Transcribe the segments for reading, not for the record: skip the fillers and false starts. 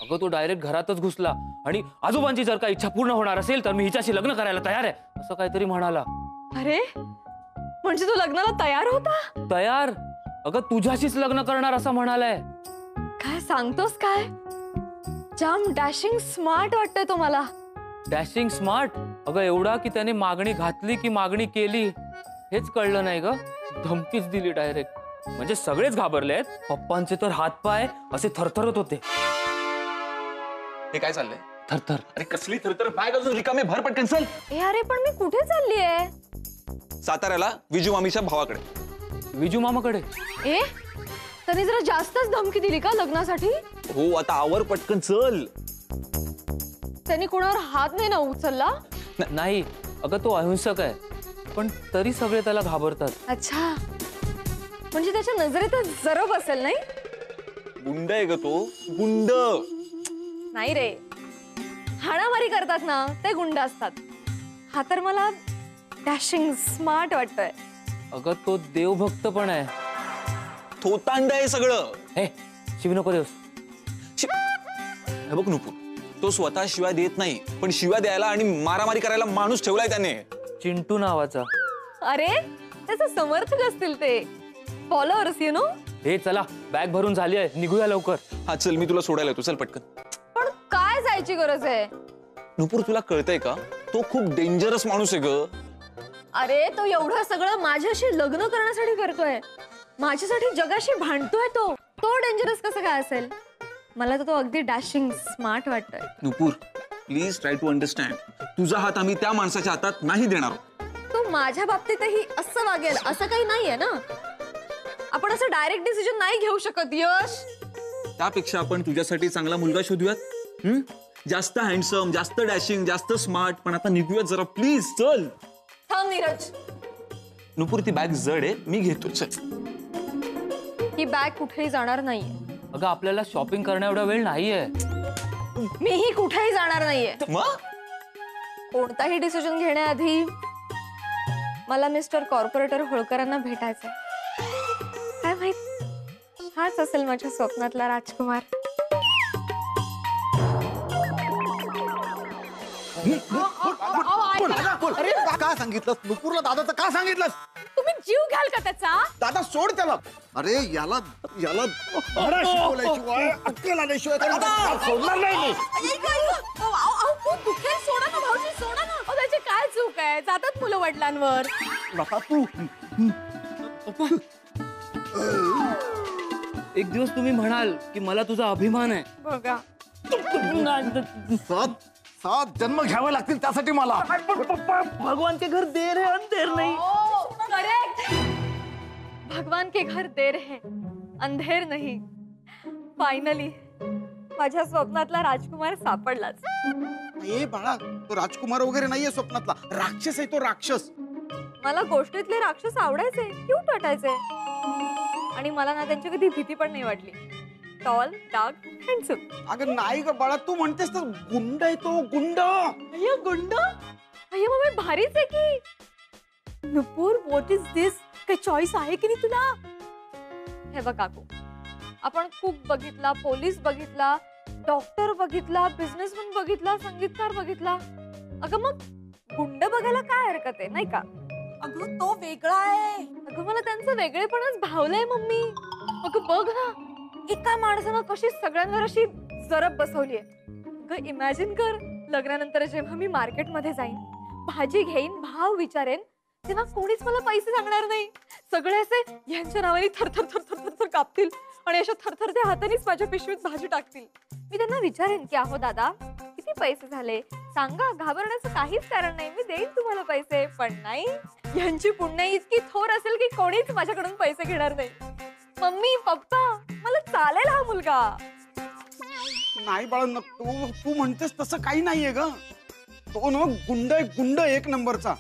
अगं तो डायरेक्ट घरातच घुसला आणि आजोबांची जर का इच्छा पूर्ण होणार असेल तर मी हिच्याशी लग्न करायला तयार आहे असं काहीतरी म्हणाला. अरे म्हणजे तू लग्नाला तयार होता? तयार? अगं तुझ्याशीच लग्न करणार असं म्हणालाय. काय सांगतोस काय? जाम डॅशिंग स्मार्ट वाटतंय तो मला. Dashing smart? अगं एवढा की त्याने मागणी घातली की मागणी केली हेच कळलं नाही ग. धमकीच दिली डायरेक्ट. म्हणजे सगळेच घाबरलेत. पप्पांचे तर हातपाय असे थरथरत होते. हे काय चाललंय? थरथर. अरे कसली थरथर? बॅग अजून रिकामे, भर पटकन चल. अरे पण मी कुठे चाललीये? साताऱ्याला विजू मामीच्या भावाकडे. विजू मामाकडे? त्यांनी जरा जास्तच धमकी दिली का लग्नासाठी? हो आता आवर पटकन चल. त्यांनी कोणावर हात नाही ना उचलला? नाही अगं तो अहिंसक आहे पण तरी सगळे त्याला घाबरतात. अच्छा म्हणजे त्याच्या नजरेतच जरब असेल नाही? गुंड आहे ग तो, गुंड. नाही रे, हाणामारी करतात ना ते गुंड असतात. हा तर मला डॅशिंग स्मार्ट वाटतोय. अगं तो देवभक्त पण आहे. थोतांड आहे सगळं. हे शिवी नको देऊस. हे बघ नुपूर, तो स्वतः शिव्या देत नाही पण शिव्या द्यायला आणि मारामारी करायला माणूस ठेवलाय त्याने. चिंटू नावाचा. अरे त्याचे समर्थक असतील ते, फॉलोअर्स यू नो. हे चला बॅग भरून झाली आहे, निघूया लवकर. हा चल मी तुला सोडायला येतो, चल पटकन. पण काय जायची गरज आहे? नुपूर तुला कळतंय का, तो खूप डेंजरस माणूस आहे ग. अरे तो एवढं सगळं माझ्याशी लग्न करण्यासाठी करतोय, माझ्यासाठी जगाशी भांडतोय. तो डेंजरस कसं काय असेल? मला तर तो अगदी डॅशिंग स्मार्ट वाटतोय. नुपूर प्लीज ट्राय टू अंडरस्टँड. तुझा हात आम्ही त्या माणसाच्या हातात नाही देणार. तो माझ्या बाबतीतही असं वागेल असं काही नाहीये ना. आपण असं डायरेक्ट डिसिजन नाही घेऊ शकत यश. त्यापेक्षा आपण तुझ्यासाठी चांगला मुलगा शोधूयात. जास्त हँडसम, जास्त डॅशिंग, जास्त स्मार्ट. पण आता निघूयात जरा प्लीज, चल. थांब नीरज. नुपूर ती बॅग जड आहे, मी घेतो, चल. ही बॅग कुठेही जाणार नाहीये. अगं आपल्याला शॉपिंग करण्या एवढा वेळ नाहीये. मीही कुठेही जाणार नाहीये. मग कोणताही डिसिजन घेण्याआधी मला मिस्टर कॉर्पोरेटर होळकरांना भेटायचंय. काय माहित हाच असेल माझ्या स्वप्नातला राजकुमार. अरे का सांगितलं नुपूरला? दादाचं का सांगितलं? तुम्ही जीव घ्याल का त्याचा? दादा सोड त्याला. अरे याला याला धडा शिकवल्याशिवाय, अक्कल आल्याशिवाय सोडणार नाही मी. सोडा ना भाऊजी, सोडा ना. त्याची काय चूक आहे? जातात मुलं वडिलांवर. नका तू. एक दिवस तुम्ही म्हणाल की मला तुझा अभिमान आहे. बघा सात जन्म घ्यावे लागतील त्यासाठी मला. भगवान के घर देर है अंधेर नहीं. करेक्ट. भगवान के घर देर है अंधेर नहीं. फायनली माझ्या स्वप्नातला राजकुमार सापडलाच. ए बाळा, तो राजकुमार वगैरे नाहीये स्वप्नातला, राक्षस आहे तो, राक्षस. मला गोष्टीतले राक्षस आवडायचे, क्यूट वाटायचे. आणि मला ना त्यांची कधी भीती पण नाही वाटली. Tall, dark, handsome. अगं नाही ग बाळा, तू म्हणतेस तर गुंड आहे तो, गुंड. अय्या गुंड? अय्या मम्मी भारीच आहे की. नुपूर व्हॉट इज दिस? काही चॉईस आहे की नाही तुला? हे बघ काकू, आपण कुक बघितला, पोलीस बघितला, डॉक्टर बघितला, बिझनेसमॅन बघितला, संगीतकार बघितला. अगं मग गुंड बघायला काय हरकत आहे नाही का? अगं तो वेगळा आहे. अगं मला त्यांचं वेगळेपणच भावलंय मम्मी. अगं बघ ना, एका माणसानं कशी सगळ्यांवर अशी जरब बसवलीये. अगं इमॅजिन कर, लग्नानंतर जेव्हा मी मार्केटमध्ये जाईन, भाजी घेईन, भाव विचारेन, तेव्हा कोणीच मला पैसे सांगणार नाही. सगळे असे यांच्या नावाने थरथर थरथर थरथर कापतील आणि अशा थरथरत्या हातानेच माझ्या पिशवीत भाजी टाकतील. मी त्यांना विचारेन की अहो दादा किती पैसे झाले सांगा, घाबरण्याचं काहीच कारण नाही, मी देईन तुम्हाला पैसे. पण नाही, यांची पुण्य इतकी थोर असेल की कोणीच माझ्याकडून पैसे घेणार नाही. मम्मी पप्पा मला चालेल हा मुलगा. नाही बाळा, तू म्हणतेस तसं काही नाहीये ग. तो ना गुंड, गुंड एक नंबरचा.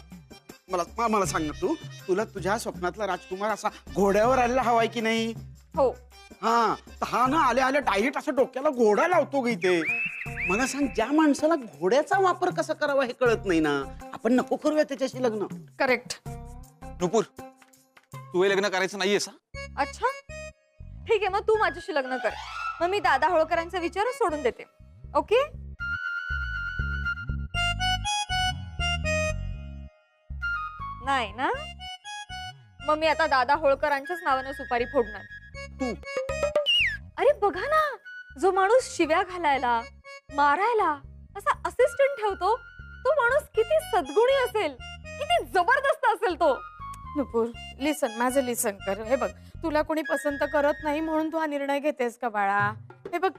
मला सांग ना, तुला तुझ्या स्वप्नातला राजकुमार असा घोड्यावर आलेला हवाय की नाही? हो. हा ना, आल्या आल्या डायरेक्ट असं डोक्याला घोडा लावतो ग इथे. मला सांग, ज्या माणसाला घोड्याचा वापर कसा करावा हे कळत नाही ना, आपण नको करूया त्याच्याशी लग्न. करेक्ट. नुपूर तू हे लग्न करायचं नाहीयेस? अच्छा ठीक आहे, मग तू माझ्याशी लग्न कर. मग मी दादा होळकरांचा विचार सोडून देते. ओके. नाही ना, मग मी आता दादा होळकरांच्याच नावानं सुपारी फोडणार. तू अरे बघा ना, जो माणूस शिव्या घालायला मारायला असा असिस्टंट ठेवतो तो माणूस किती सद्गुणी असेल, किती जबरदस्त असेल तो. नुपूर लिसन, माझं लिसन कर. हे बघ, तुला कोणी पसंत करत नाही म्हणून तू हा निर्णय घेतेस का बाळा? हे बघ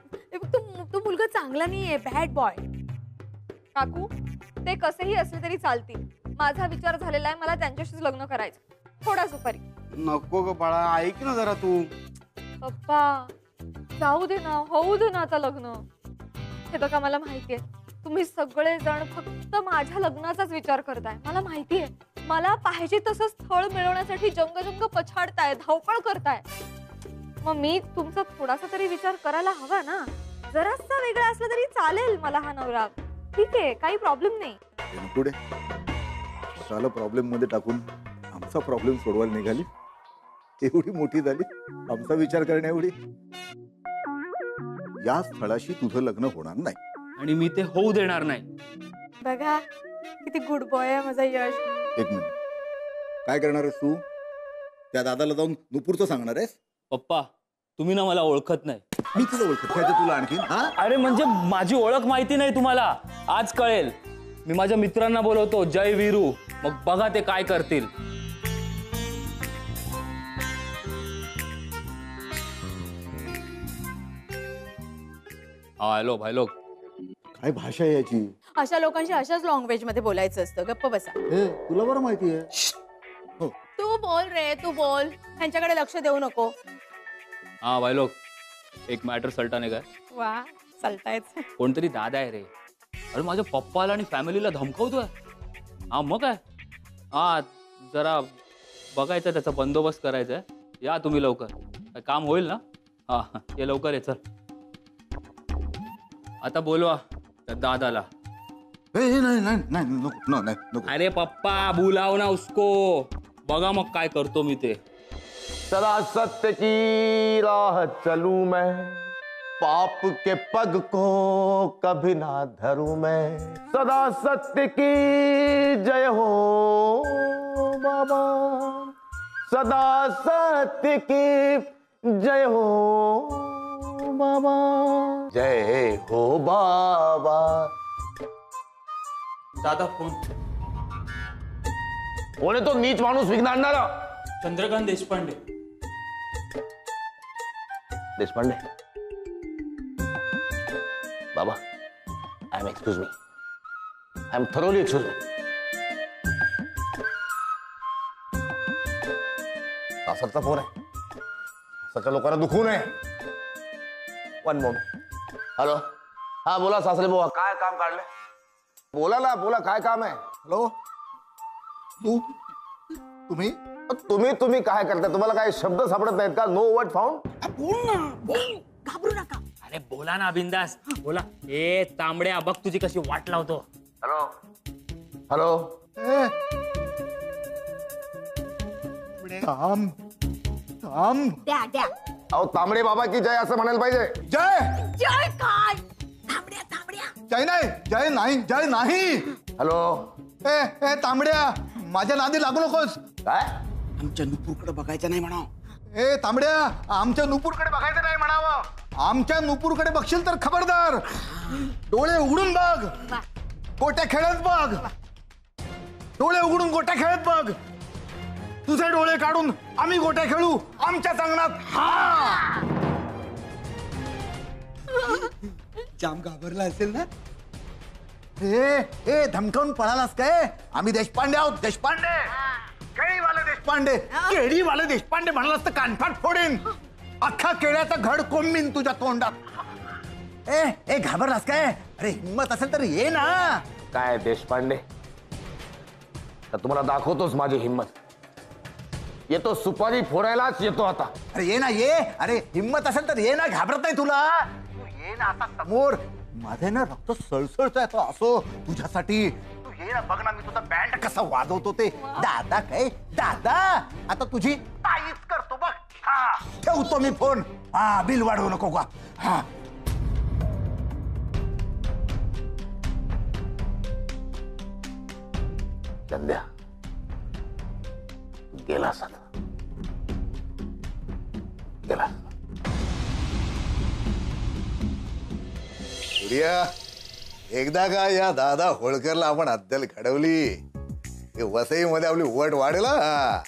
तू मुलगा चांगला नाहीये, बॅड बॉय. काकू, ते कसेही असले तरी चालतील. माझा विचार झालेला आहे, मला त्यांच्याशीच लग्न करायचं. थोडा सुपारी. नको ग बाळा, ऐक ना जरा तू. पप्पा जाऊ दे ना, होऊ दे ना आता लग्न. हे बघा, मला माहितीये तुम्ही सगळेजण फक्त माझ्या लग्नाचाच विचार करताय. मला माहितीये, मला पाहिजे तसं स्थळ मिळवण्यासाठी जंग पछाडताय, धावपळ करताय. मग मी तुमचा थोडासा तरी विचार करायला हवा ना. जरासा वेगळा असला तरी चालेल मला हा नवरा. ठीक आहे, काही प्रॉब्लेम नाही. पुढे स्वतःला प्रॉब्लेम मध्ये टाकून आमचा प्रॉब्लेम सोडवायला निघाली. एवढी मोठी झाली, आमचा विचार करण्या एवढी. या स्थळाशी तुझं लग्न होणार नाही आणि मी ते होऊ देणार नाही. बघा किती गुड बॉय आहे माझा यश. एक मिनिट, काय करणार आहेस तू? त्या दादाला जाऊन नुपूरचं सांगणार आहेस? पप्पा, तुम्ही ना मला ओळखत नाही. मी तुला ओळखत काय तुला आणखी? अरे म्हणजे माझी ओळख माहिती नाही तुम्हाला, आज कळेल. मी माझ्या मित्रांना बोलवतो, जय वीरू, मग बघा ते काय करतील. हा हॅलो भाई लोक. काय भाषा आहे याची? अशा लोकांशी अशाच लँग्वेज मध्ये बोलायचं असतं. गप्प बसा. तुला बरं माहिती आहे. तू बोल रे, तू बोल. ह्यांच्याकडे लक्ष देऊ नको. हा भाई लोक, एक मॅटर सलटाने काय. वा, चालतायच. कोणतरी दादा आहे रे. अरे माझ्या पप्पाला आणि फॅमिलीला धमकावतोय. हा मग काय, हा जरा बघायचं, त्याचा बंदोबस्त करायचा आहे. या तुम्ही लवकर, काय काम होईल ना? हा ये लवकर ये, चल. आता बोलवा त्या दादाला. अरे पप्पा बुलाव ना उसको. बघा मग काय करतो मी ते. सदा सत्य की राह चलूं मैं, पाप के पग को कभी ना धरूं मैं. सदा सत्य की जय हो बाबा, सदा सत्य की जय हो बाबा, जय हो बाबा. दादा फोन. कोण आहे तो नीच माणूस विघ्न आणणारा? चंद्रकांत देशपांडे. देशपांडे बाबा, I am excuse me, I am thoroughly excuse me. सासरचा फोन आहे, सासरच्या लोकांना दुखवू नये. One moment. हॅलो, हा बोला सासरे बुवा, काय काम काढलंय? बोला ना, बोला काय काम आहे? हॅलो, तुम्ही तुम्ही तुम्ही काय करताय? तुम्हाला काय शब्द सापडत नाहीत का? No word found. बोल ना, बोल. घाबरू नका. अरे बोला ना बिंदास, बोला. ए तांबड्या, बघ तुझी कशी वाट लावतो. Hello hello. थांब थांब. द्या द्या. अहो तांबडे बाबा की जय असं म्हणायला पाहिजे. जय जय काय? थांबड्या थांबड्या. जय नाही, जय नाही, जय नाही. हॅलो. ए तांबड्या, माझ्या नादी लागू नकोस. काय? आमच्या नुपूरकडे बघायचं नाही म्हणा. ए तांबड्या, आमच्या नुपूरकडे बघायचं नाही म्हणावं. आमच्या नुपूरकडे बघशील तर खबरदार. डोळे उघडून बघ, गोट्या खेळत बघ. डोळे उघडून गोट्या खेळत बघ. तुझे डोळे काढून आम्ही गोट्या खेळू आमच्या अंगणात. हा, जाम घाबरला असेल ना. ए धमकावून पळालास काय? आम्ही देशपांडे आहोत, देशपांडे. केळीवाले देशपांडे. केळीवाले देशपांडे म्हणालास तर कानफाट फोडेन. अख्खा केळ्याचा घड कोंबीन तुझ्या तोंडात. ए घाबरलास काय? अरे हिम्मत असेल तर ये ना. काय देशपांडे, तर तुम्हाला दाखवतोच माझी हिम्मत. येतो, सुपारी फोडायलाच येतो आता. अरे ये ना, ये. अरे हिम्मत असेल तर ये ना, घाबरत नाही तुला. तू ये ना आता समोर. माझे ना रक्त सळसळतंय तो असो तुझ्यासाठी. तू ये ना, बघ ना मी तुझा बँड कसा वाजवतो ते. दादा काय दादा, आता तुझी ताईच करतो बघ. हा ठेवतो मी फोन. हा बिल वाढवू नको का. हा चंद्या गेला साला गेला. सूर्या, एकदा का या दादा होळकरला आपण अद्दल घडवली ते वसईमध्ये आपली वट वाढेल हा.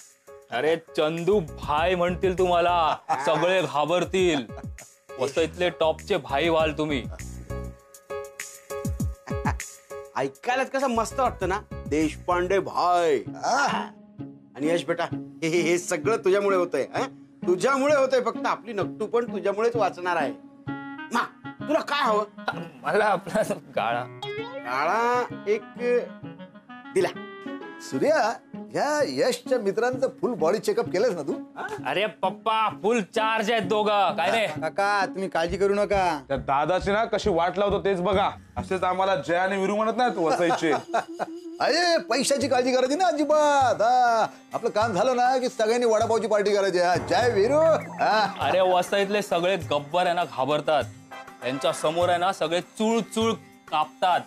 अरे चंदू भाई म्हणतील तुम्हाला, सगळे घाबरतील. वसईतले टॉपचे भाई व्हाल तुम्ही. ऐकायलाच कसं मस्त वाटतं ना, देशपांडे भाई. आणि यश बेटा, हे सगळं तुझ्यामुळे होतंय. तुझ्यामुळे होतंय. फक्त आपली नकटू पण तुझ्यामुळेच वाचणार आहे. मा, तुला काय हवं? मला आपला गाळा. काळा एक दिला. सूर्या, या यशच्या मित्रांचं फुल बॉडी चेकअप केलंस ना तू? अरे पप्पा फुल चार्ज आहेत दोघं. काय रे काका तुम्ही काळजी करू नका. त्या दादाची ना कशी वाट लावतो तेच बघा. असेच आम्हाला जय आणि विरू म्हणत नाहीत वसायचे. अरे पैशाची काळजी करायची ना अजिबात. हा, आपलं काम झालं ना की सगळ्यांनी वडापावची पार्टी करायची. हा, जय वीरू. अरे वसईतले सगळे गब्बर आहे ना घाबरतात. त्यांच्या समोर आहे ना सगळे चूळ चूळ कापतात.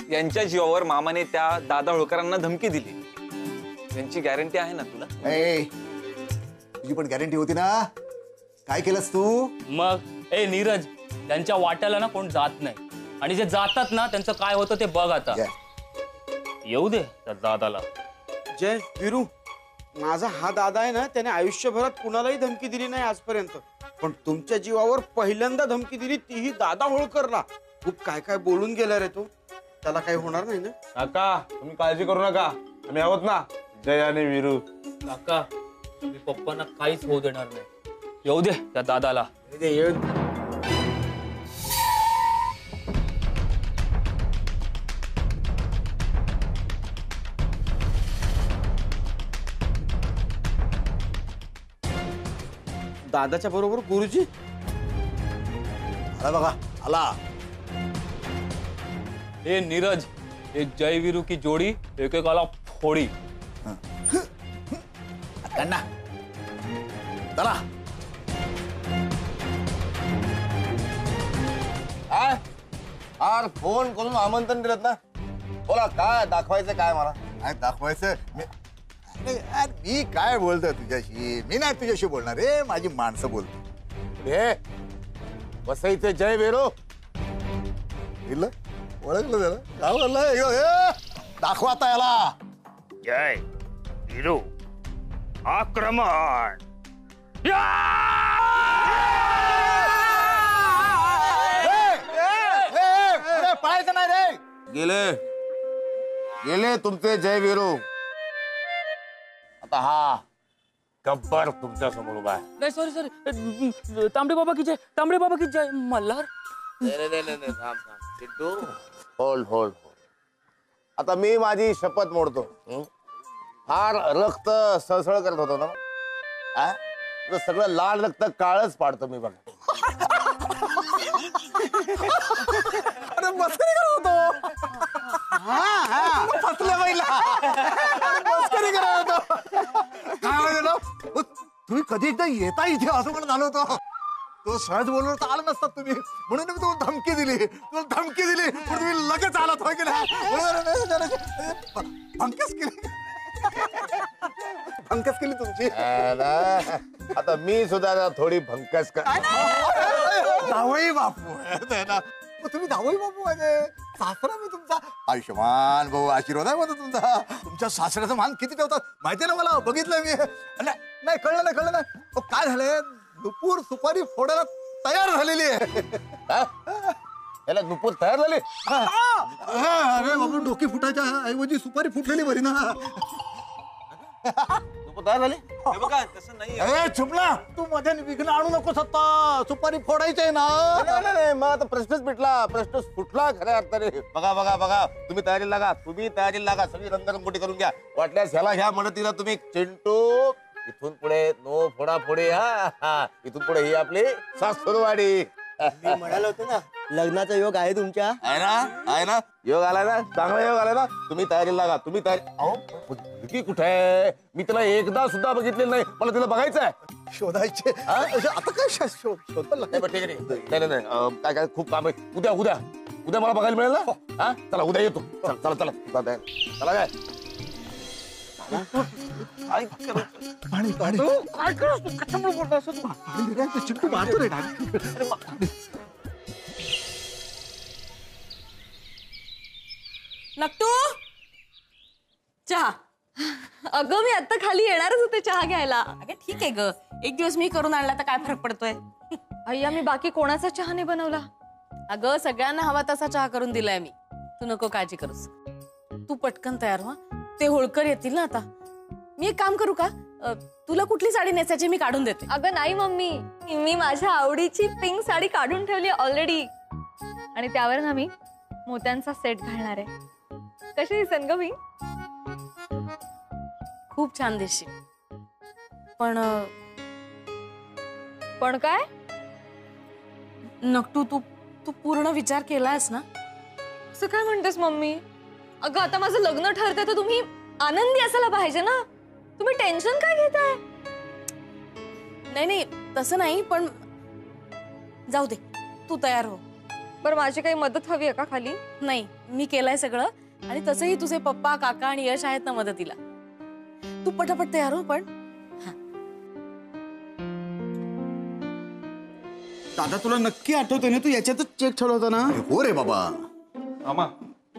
यांच्या जीवावर मामाने त्या दादा होळकरांना धमकी दिली. यांची गॅरंटी आहे ना तुला? तुझी पण गॅरंटी होती ना. काय केलंस तू? मग नीरज, त्यांच्या वाट्याला ना कोण जात नाही. आणि जे जातात ना त्यांचं काय होतं ते बघ आता. येऊ दे त्या दादाला. जय वीरू, माझा हा दादा आहे ना, त्याने आयुष्यभरात कुणालाही धमकी दिली नाही आजपर्यंत. पण तुमच्या जीवावर पहिल्यांदा धमकी दिली, तीही दादा होळकरला. खूप काय काय बोलून गेला रे तो. त्याला काही होणार नाही ना? काका तुम्ही काळजी करू नका, आम्ही आहोत ना जय आणि विरू. काका मी पप्पांना काहीच होऊ देणार नाही. येऊ दे त्या दादाला. दादाच्या बरोबर गुरुजी आला बघा, आला. हे नीरज, एक जय वीरू की जोडी एकेकाला फोडी. त्यांना चला. यार फोन करून आमंत्रण दिलं ना. बोला काय दाखवायचं काय मला? काय दाखवायचं? मी काय बोलतोय तुझ्याशी? मी नाही तुझ्याशी बोलणार रे, माझी माणसं बोलतो. हे वसईचे जय वीरू. ओळखलं जरा काय बोललं? दाखवा आता याला. जय वीरू आक्रमण. पळायचं नाही रे. गेले गेले तुमचे जय वीरू. आता हा गब्बर तुमच्या समोर उभा आहे. नाही सॉरी तांबडे बाबा की जय. तांबडे बाबा की जय. Malhar hold hold. आता मी माझी शपथ मोडतो. फार रक्त सळसळ करत होतो ना, सगळं लाल रक्त काळच पाडतो मी बघा. अरे मस्करी करत होतो. फसले पहिला. मस्करी करत होतो. काय माहिती ना, तुम्ही कधी एकदा येता इथे असं पण झालं होतं. तो सहज बोललो तर आला नसतात तुम्ही, म्हणून मी तुम्हाला धमकी दिली. धमकी दिली पण तुम्ही लगेच आलात. हो की नाही? भंकस केली. भंकस केली तुमची. आता मी सुद्धा थोडी भंकस कर. धावई बापू आहे ना. तुम्ही धावई बापू आहे. सासरा मी तुमचा. आयुष्यमान भाऊ आशीर्वाद आहे माझा तुमचा. तुमच्या सासऱ्याचं मान किती ठेवतात माहितीये ना मला. बघितलंय मी. नाही कळलं नाही. काय झालंय, नुपूर सुपारी फोडायला तयार झालेली आहे. याला नुपूर तयार झाली. अरे बाबा, डोकी फुटायच्या ऐवजी सुपारी फुटलेली बरी ना. नुपूर तयार झाली. बघा तसं नाही. चुपला, तू मध्ये विघ्न आणू नको. सत्ता सुपारी फोडायची आहे ना. नाही मग आता प्रश्नच मिटला. प्रश्न फुटला खऱ्या अर्थाने. बघा तुम्ही तयारीला लागा. सगळी रंगरंगोटी करून घ्या. वाटल्यास ह्याला ह्या म्हणतीला तुम्ही चिंटू. इथून पुढे नो फोडाफोडी. हा इथून पुढे ही आपली सासूरवाडी. मी म्हणालो होतो ना, लग्नाचा योग आहे तुमच्या. आहे ना योग आलाय ना, चांगला योग आलाय ना. तुम्ही तयारीला लागा. तुम्ही तयारी. कुठे आहे? मी तिला एकदा सुद्धा बघितलेलं नाही. मला तिला बघायचं आहे. शोधायचे. आता काय शोधायला नाही. काय खूप काम आहे. उद्या मला बघायला मिळेल ना. चला उद्या येतो. चला काय काय करत- पाणी पाणी काय करत तू? कशामुळे बोलतो असं तू? पाणी रे, ते चिंटू मारतो रे डायरेक्ट. नक्तू चहा. अगं मी आता खाली येणारच होते चहा घ्यायला. अगं ठीक आहे ग, एक दिवस मी करून आणला तर काय फरक पडतोय. अय्या मी बाकी कोणाचा चहा नाही बनवला. अगं सगळ्यांना हवा तसा चहा करून दिलाय मी. तू नको काळजी करूस. तू पटकन तयार हो. ते होळकर येतील ना आता. मी एक काम करू का, तुला कुठली साडी नेसायची मी काढून देते. अगं नाही मम्मी, मी माझ्या आवडीची पिंक साडी काढून ठेवली ऑलरेडी आणि त्यावर ना मी मोत्यांचा सेट घालणार आहे. कशी दिसेन ग मी? खूप छान दिसशील. पण पण काय? नक्तू तू तू पूर्ण विचार केलायस ना? असं काय म्हणतेस मम्मी? अगं आता माझं लग्न ठरतंय तर तुम्ही आनंदी असायला पाहिजे ना. तुम्ही टेन्शन काय घेताय? नाही नाही तसं नाही, पण जाऊ दे, तू तयार हो. बरं माझी काही मदत हवी आहे का खाली? नाही मी केलंय सगळं, आणि तसंही तुझे पप्पा काका आणि यश आहेत ना मदतीला. तू पटापट तयार हो. पण दादा तुला नक्की आठवतंय ना, तू याच्यातच चेक ठेवला होता ना? हो रे बाबा. मामा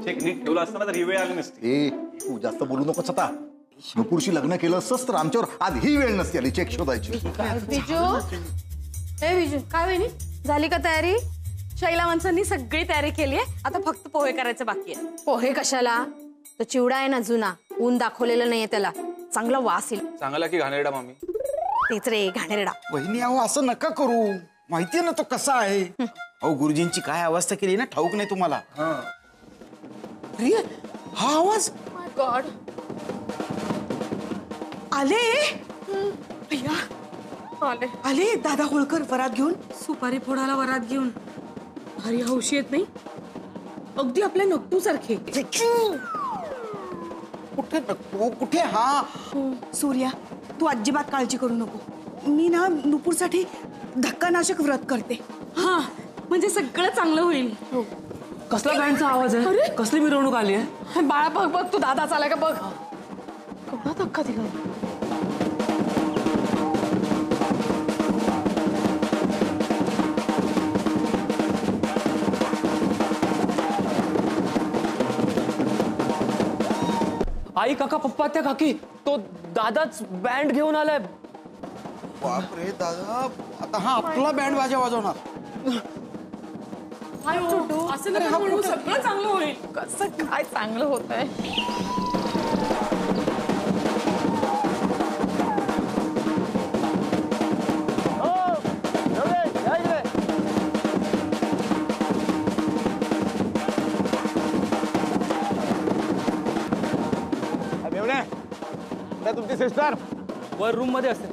चेक नीट ठेवला असताना तर ही वेळ आली नसती. ए तू जास्त बोलू नकोस आता. नुपूरशी लग्न केलं असतंस तर आमच्यावर आज ही वेळ नसती आली चेक शोधायची. बिजू, हे बिजू काय वहिनी झाली का तयारी? शैला माणसांनी सगळी तयारी केली आहे, आता फक्त पोहे करायचे बाकी आहे. पोहे कशाला? तो चिवडा आहे ना जुना, ऊन दाखवलेलं नाहीये त्याला, चांगला वास येईल. चांगला की घाणेरडा मामी? तेच रे घाणेरडा. वहिनी अहो असं नका करू, माहितीये ना तो कसा आहे. अहो गुरुजींची काय अवस्था केली ना ठाऊक नाही तुम्हाला. अरे हा आवाज गॉड आले. भैया आले आले दादा होळकर वरात घेऊन, सुपारी फोडायला वरात घेऊन. भारी हौशी येत नाही, अगदी आपल्या नक्तू सारखे. कुठे कुठे? हा सूर्या तू अजिबात काळजी करू नको. मी ना नुपूरसाठी धक्कानाशक व्रत करते. हा म्हणजे सगळं चांगलं होईल. कसला बँडचा आवाज आहे? कसली मिरवणूक आली आहे? बाळा बघ बघ, तू दादा चालाय का बघ. केवढा धक्का दिला. आई काका पप्पा त्या काकी, तो दादाच बँड घेऊन आलाय. बाप रे दादा, आता हा आपला बँड बाजा वाजवणार. असं नका म्हणू, सगळं चांगलं होईल. कसं काय चांगलं होत आहे. तुमची सिस्टर वर रूम मध्ये असते.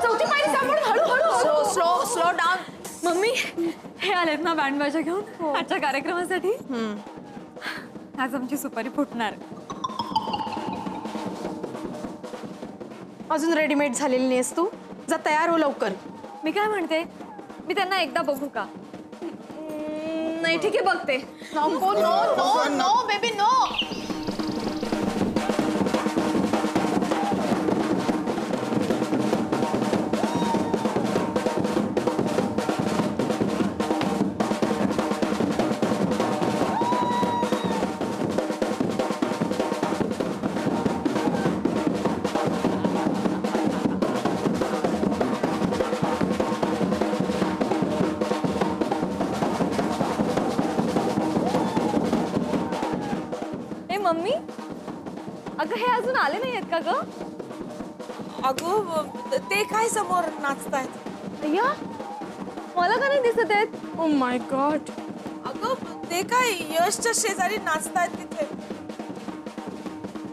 चौथी पायरी सापडून हळूहळू स्लो डाऊन. मम्मी हे आलेत ना बँड बाजा घेऊन आजच्या कार्यक्रमासाठी. आज आमची सुपारी फुटणार. अजून रेडीमेड झालेली नाहीस तू, जा तयार हो लवकर. मी काय म्हणते, मी त्यांना एकदा बघू का? नाही ठीक आहे बघते. नको, no no no baby no. Mummy अगं हे अजून आले नाही आहेत का ग? अगं ते काय समोर नाचतायत? अय्या मला का नाही दिसत आहेत? Oh my God. अगं ते काय यशच्या शेजारी नाचतायत तिथे.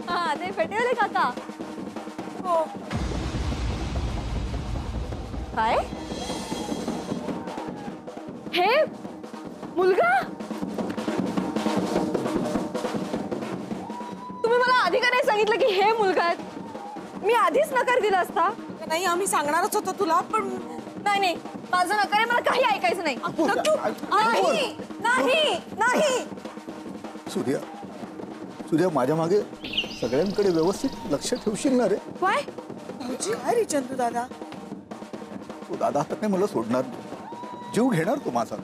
हा ते फेटेवाले काका. हो काय हे मुलगा? तुम्ही मला आधी का नाही सांगितलं की हे मुलगा आहेत? मी आधीच नकार दिला असता. नाही आम्ही सांगणारच होतो तुला पण नाही नाही, माझं नकार आहे, मला काही ऐकायचं नाही. नाही नाही नाही. सूर्या सूर्या माझ्या मागे सगळ्यांकडे व्यवस्थित लक्ष ठेवशील ना रे? काय काय रे चंदू दादा? तो दादा आता नाही मला सोडणार, जीव घेणार तो माझा.